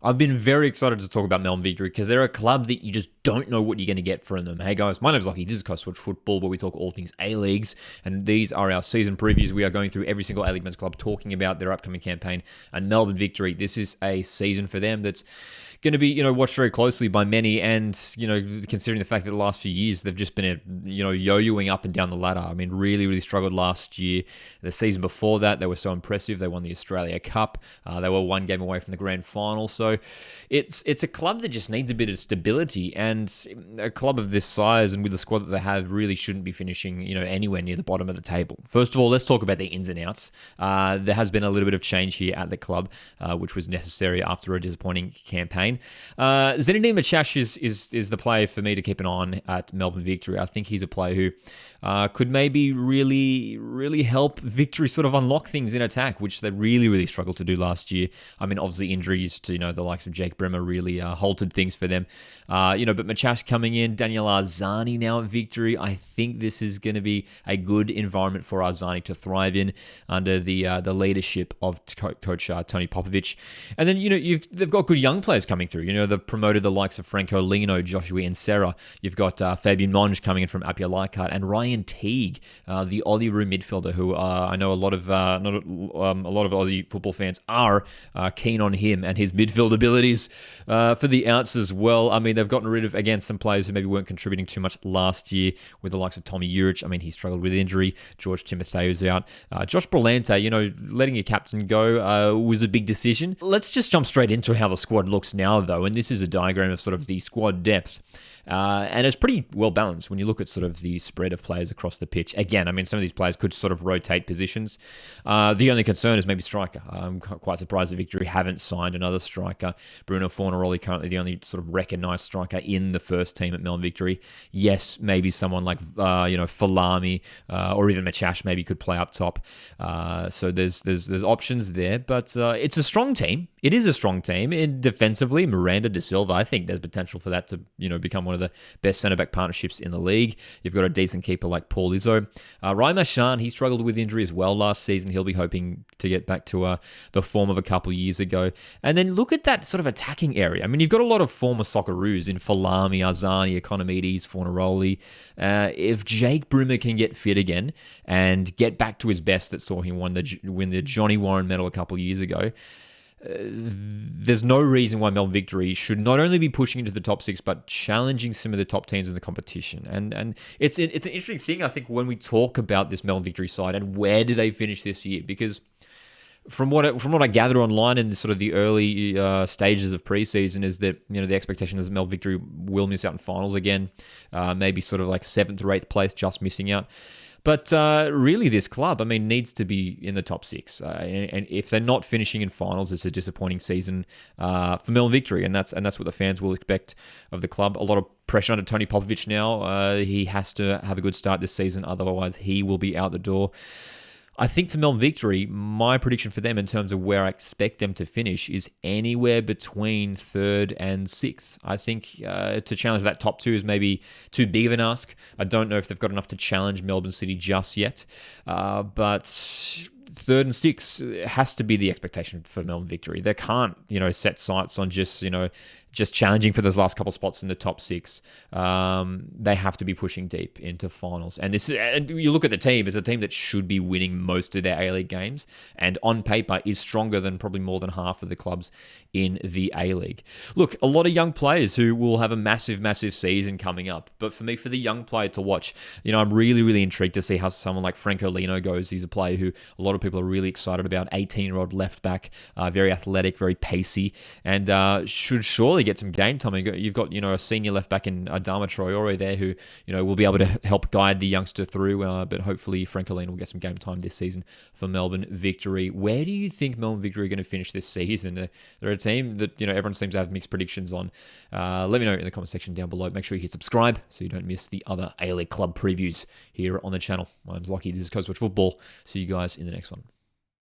I've been very excited to talk about Melbourne Victory because they're a club that you just don't know what you're going to get from them. Hey guys, my name's Lockie. This is Coast Watch Football, where we talk all things A-Leagues, and these are our season previews. We are going through every single A-League men's club, talking about their upcoming campaign. And Melbourne Victory, this is a season for them that's going to be, watched very closely by many, and, considering the fact that the last few years they've just been, yo-yoing up and down the ladder. I mean, really, really struggled last year. The season before that, they were so impressive. They won the Australia Cup. They were one game away from the grand final. So it's a club that just needs a bit of stability, and a club of this size and with the squad that they have really shouldn't be finishing, anywhere near the bottom of the table. First of all, let's talk about the ins and outs. There has been a little bit of change here at the club, which was necessary after a disappointing campaign. Zinedine Machash is the player for me to keep an eye on at Melbourne Victory. I think he's a player who could maybe really help Victory sort of unlock things in attack, which they really struggled to do last year. I mean, obviously injuries to the likes of Jake Bremer really halted things for them. But Machash coming in, Daniel Arzani now at Victory. I think this is going to be a good environment for Arzani to thrive in under the leadership of Coach Tony Popovich. And then they've got good young players coming through. They've promoted the likes of Franco Lino, Joshua Insera. You've got Fabian Monge coming in from Apia Leichhardt, and Ryan Teague, the Olyroos midfielder, who I know a lot of Aussie football fans are keen on him and his midfield abilities for the outs as well. I mean, they've gotten rid of, again, some players who maybe weren't contributing too much last year, with the likes of Tommy Urich. I mean, he struggled with injury. George Timotheou's out. Josh Brolante, letting your captain go was a big decision. Let's just jump straight into how the squad looks now, though, and this is a diagram of sort of the squad depth. And it's pretty well balanced when you look at sort of the spread of players across the pitch. Again, I mean, some of these players could sort of rotate positions. The only concern is maybe striker. I'm quite surprised that Victory haven't signed another striker. Bruno Fornaroli, currently the only sort of recognised striker in the first team at Melbourne Victory. Yes, maybe someone like Falami or even Machash maybe could play up top. So there's options there, but it's a strong team. It is a strong team. Defensively, Miranda De Silva, I think there's potential for that to become one of the best centre-back partnerships in the league. You've got a decent keeper like Paul Izzo. Rai Marchand, he struggled with injury as well last season. He'll be hoping to get back to the form of a couple of years ago. And then look at that sort of attacking area. I mean, you've got a lot of former Socceroos in Falami, Arzani, Economides, Fornaroli. If Jake Bremer can get fit again and get back to his best that saw him win the Johnny Warren medal a couple of years ago, there's no reason why Melbourne Victory should not only be pushing into the top six, but challenging some of the top teams in the competition. And it's an interesting thing, I think, when we talk about this Melbourne Victory side and where do they finish this year, because from what I gather online in sort of the early stages of preseason is that the expectation is that Melbourne Victory will miss out in finals again, maybe sort of like 7th or 8th place, just missing out. But really, this club, I mean, needs to be in the top six. And if they're not finishing in finals, it's a disappointing season for Melbourne Victory, and that's what the fans will expect of the club. A lot of pressure under Tony Popovich now. He has to have a good start this season, otherwise he will be out the door. I think for Melbourne Victory, my prediction for them in terms of where I expect them to finish is anywhere between 3rd and 6th. I think to challenge that top 2 is maybe too big of an ask. I don't know if they've got enough to challenge Melbourne City just yet, but 3rd and 6th has to be the expectation for Melbourne Victory. They can't, set sights on just challenging for those last couple spots in the top 6. They have to be pushing deep into finals. And you look at the team, it's a team that should be winning most of their A-League games, and on paper is stronger than probably more than half of the clubs in the A-League. Look, a lot of young players who will have a massive season coming up. But for me, for the young player to watch, I'm really intrigued to see how someone like Franco Lino goes. He's a player who a lot of people are really excited about. 18-year-old left back, very athletic, very pacey, and should surely get some game time. You've got a senior left back in Adama Traore there who will be able to help guide the youngster through. But hopefully Franco Lino will get some game time this season for Melbourne Victory. Where do you think Melbourne Victory are going to finish this season? They're a team that everyone seems to have mixed predictions on. Let me know in the comment section down below. Make sure you hit subscribe so you don't miss the other A-League club previews here on the channel. My name's Lockie. This is Coast Watch Football. See you guys in the next one.